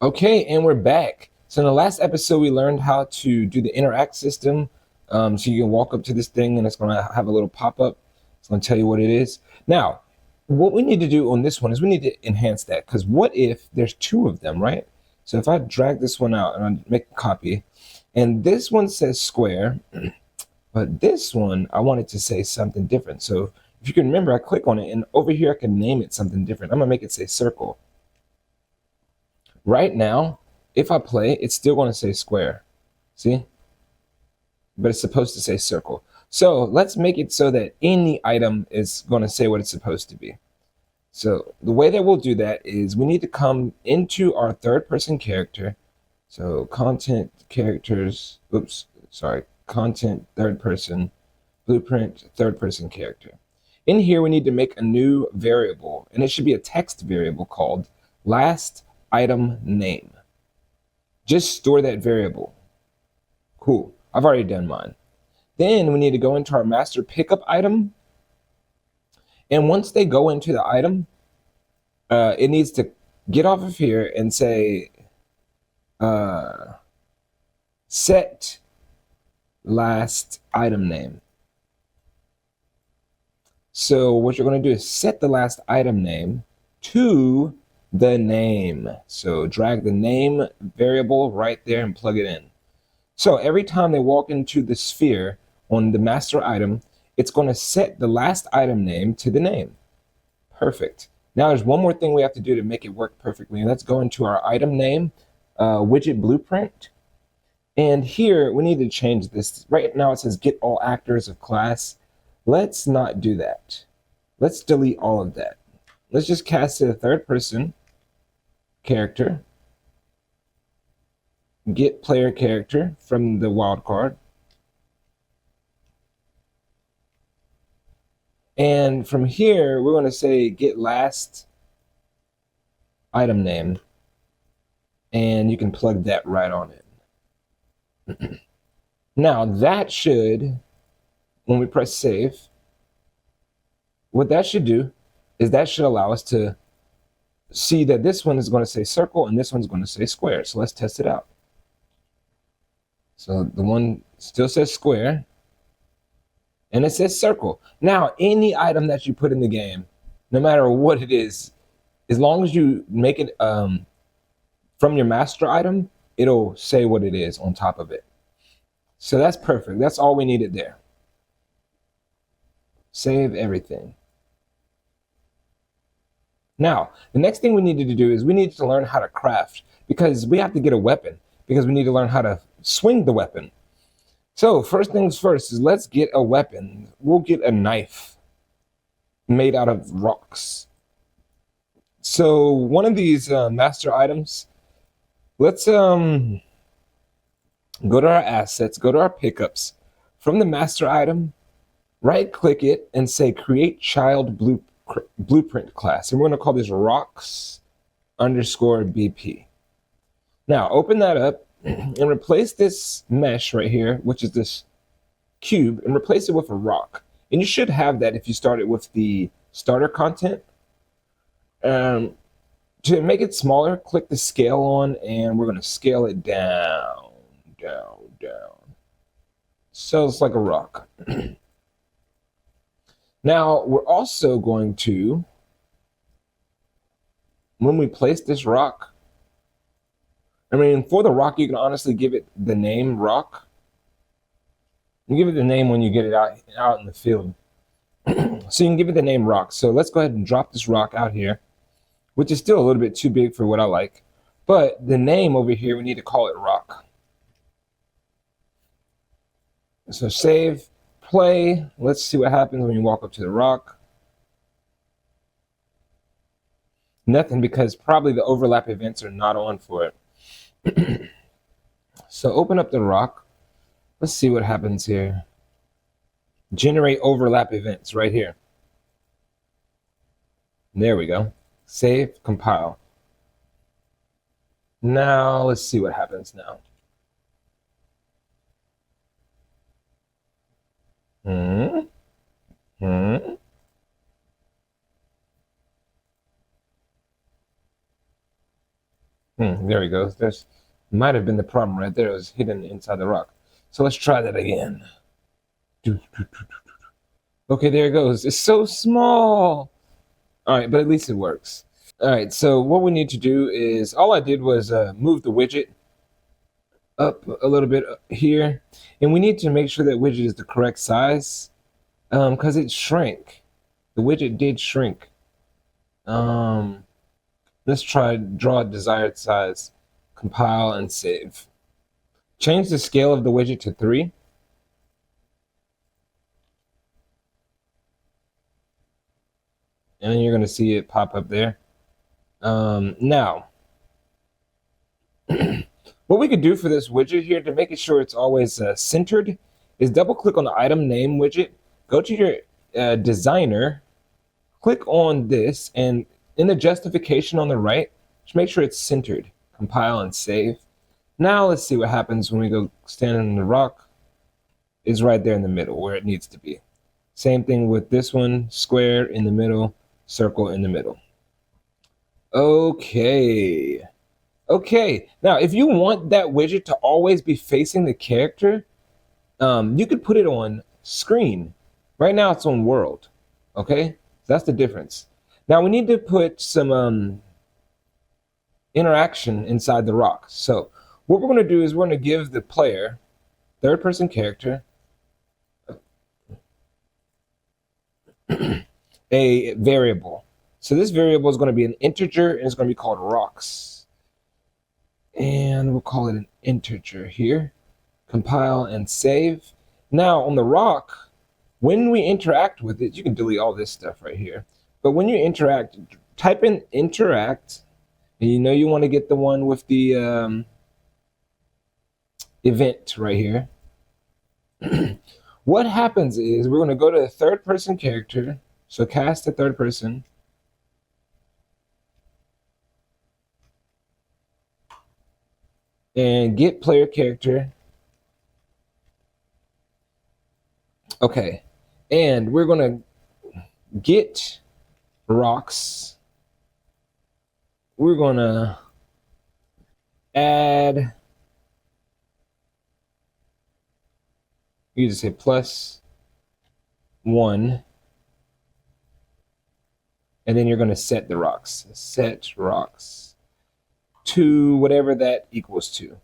Okay, and we're back. So in the last episode, we learned how to do the interact system. So you can walk up to this thing and it's going to have a little pop-up. It's going to tell you what it is. Now, what we need to do on this one is we need to enhance that, because what if there's two of them, right? So if I drag this one out and I make a copy, and this one says square, but this one, I want it to say something different. So if you can remember, I click on it and over here, I can name it something different. I'm going to make it say circle. Right now, if I play, it's still going to say square. See? But it's supposed to say circle. So let's make it so that any item is going to say what it's supposed to be. So the way that we'll do that is we need to come into our third person character. So content characters, content third person, blueprint third person character. In here, we need to make a new variable, and it should be a text variable called last item name. Just store that variable. Cool. I've already done mine. Then we need to go into our master pickup item. And once they go into the item, it needs to get off of here and say set last item name. So what you're going to do is set the last item name to the name. So drag the name variable right there and plug it in. So every time they walk into the sphere on the master item, it's going to set the last item name to the name. Perfect. Now there's one more thing we have to do to make it work perfectly. Let's go into our item name widget blueprint. And here we need to change this. Right now it says get all actors of class. Let's not do that. Let's delete all of that. Let's just cast it a third person character. Get player character from the wildcard. And from here, we're going to say get last item name. And you can plug that right on it. Now that should, when we press save, what that should do is that should allow us to see that this one is going to say circle and this one's going to say square. So let's test it out. So the one still says square and it says circle. Now, any item that you put in the game, no matter what it is, as long as you make it from your master item, it'll say what it is on top of it. So that's perfect. That's all we needed there. Save everything. Now, the next thing we needed to do is we needed to learn how to craft, because we have to get a weapon, because we need to learn how to swing the weapon. So first things first is let's get a weapon. We'll get a knife made out of rocks. So one of these master items, let's go to our assets, go to our pickups. From the master item, right click it and say create child blueprint class. And we're going to call this rocks underscore BP. Now open that up and replace this mesh right here, which is this cube, and replace it with a rock. And you should have that if you started with the starter content. To make it smaller, click the scale on, and we're going to scale it down, down, down. So it's like a rock. Now, we're also going to, when we place this rock, for the rock, you can honestly give it the name rock. You give it the name when you get it out in the field. So you can give it the name rock. So let's go ahead and drop this rock out here, which is still a little bit too big for what I like. But the name over here, we need to call it rock. So save, play. Let's see what happens when you walk up to the rock. Nothing, because probably the overlap events are not on for it. So open up the rock. Let's see what happens here. Generate overlap events right here. There we go. Save, compile. Now let's see what happens now. There we go. There's might have been the problem right there. It was hidden inside the rock. So let's try that again. Okay, there it goes. It's so small. All right, but at least it works. All right, so what we need to do is, all I did was move the widget up a little bit here, and we need to make sure that widget is the correct size, because it shrank. The widget did shrink. Let's try draw a desired size, compile and save. Change the scale of the widget to 3. And then you're going to see it pop up there. Now, what we could do for this widget here to make it sure it's always centered is double click on the item name widget, go to your designer, click on this, and in the justification on the right, just make sure it's centered. Compile and save. Now let's see what happens when we go stand in the rock. It's right there in the middle where it needs to be. Same thing with this one, square in the middle, circle in the middle. Okay. Okay, now if you want that widget to always be facing the character, you could put it on screen. Right now it's on world, okay? So that's the difference. Now we need to put some interaction inside the rock. So what we're gonna do is we're gonna give the player, third person character, a variable. So this variable is gonna be an integer and it's gonna be called rocks. And we'll call it an integer here. Compile and save. Now on the rock, when we interact with it, you can delete all this stuff right here. But when you interact, type in interact, and you know you want to get the one with the event right here. What happens is we're going to go to the third person character. So cast the third person. And get player character. Okay, and we're gonna get rocks. We're gonna add, you just say +1, and then you're gonna set the rocks. Set rocks to whatever that equals to.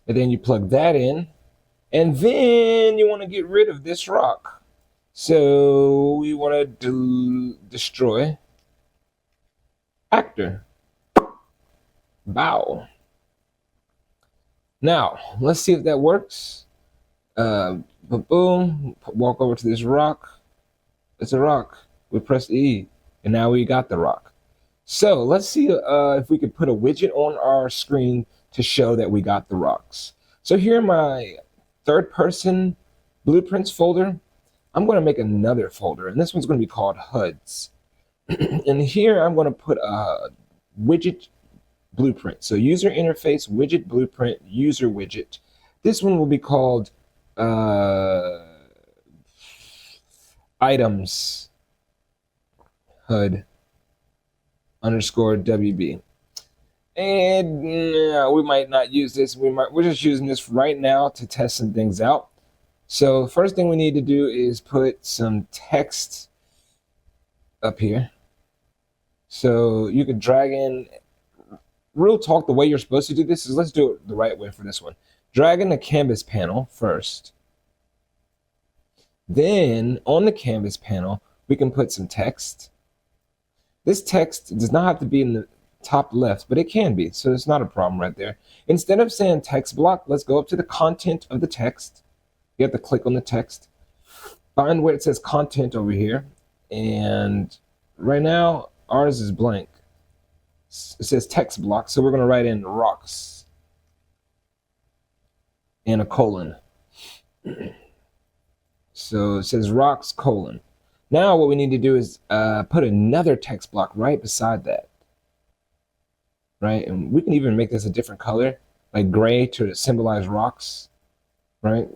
And then you plug that in, and then you want to get rid of this rock. So we want to destroy actor. Bow. Now, let's see if that works. Boom, walk over to this rock. It's a rock. We press E, and now we got the rock. So let's see if we could put a widget on our screen to show that we got the rocks. So here in my third person blueprints folder, I'm going to make another folder, and this one's going to be called HUDs. And here I'm going to put a widget blueprint. So user interface, widget blueprint, user widget. This one will be called items HUD _WB. And we might not use this. We're just using this right now to test some things out. So first thing we need to do is put some text up here. So you could drag in, real talk, the way you're supposed to do this is, let's do it the right way for this one. Drag in the canvas panel first. Then on the canvas panel, we can put some text. This text does not have to be in the top left, but it can be, so it's not a problem right there. Instead of saying text block, let's go up to the content of the text. You have to click on the text, find where it says content over here, and right now ours is blank. It says text block, so we're going to write in rocks and a colon. So it says rocks colon. Now what we need to do is put another text block right beside that. Right, and we can even make this a different color, like gray, to symbolize rocks, right?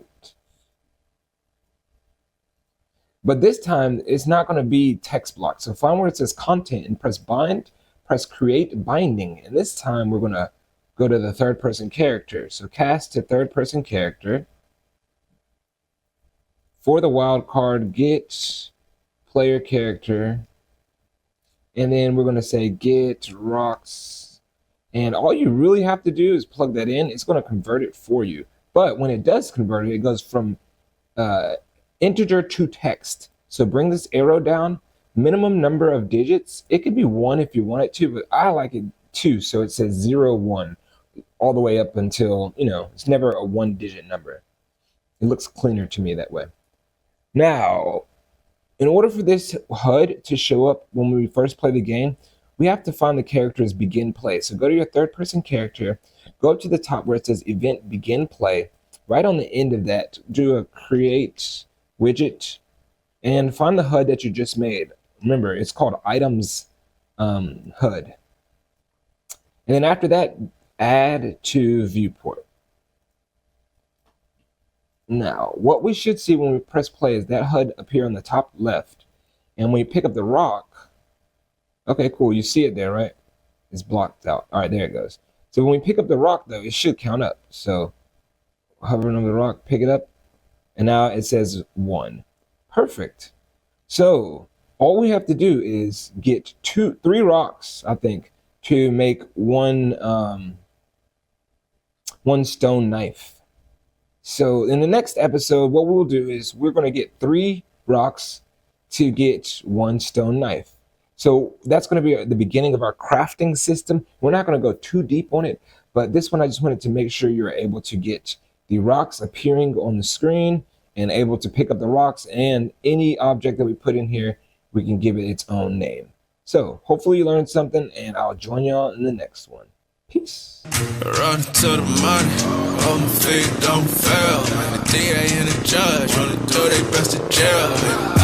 But this time it's not going to be text block. So find where it says content and press bind, press create binding. And this time we're going to go to the third person character. So cast to third person character. For the wildcard, get player character. And then we're going to say get rocks. And all you really have to do is plug that in. It's going to convert it for you. But when it does convert it, it goes from integer to text. So bring this arrow down. Minimum number of digits. It could be 1 if you want it to, but I like it 2. So it says 0, 1 all the way up until, it's never a 1-digit number. It looks cleaner to me that way. Now, in order for this HUD to show up when we first play the game, we have to find the character's begin play. So go to your third person character, go up to the top where it says event begin play. Right on the end of that, do a create widget and find the HUD that you just made. Remember, it's called items HUD. And then after that, add to viewport. Now, what we should see when we press play is that HUD appear on the top left. And when you pick up the rock, okay, cool, you see it there, right? It's blocked out. All right, there it goes. So when we pick up the rock, though, it should count up. So hovering over the rock, pick it up, and now it says 1. Perfect. So all we have to do is get 3 rocks, I think, to make one stone knife. So in the next episode, what we'll do is we're going to get 3 rocks to get 1 stone knife. So that's going to be the beginning of our crafting system. We're not going to go too deep on it, but this one I just wanted to make sure you're able to get the rocks appearing on the screen and able to pick up the rocks, and any object that we put in here, we can give it its own name. So hopefully you learned something, and I'll join y'all in the next one. Peace. Run to the money, on my feet, don't fail. The DA and the judge wanna do their best to jail.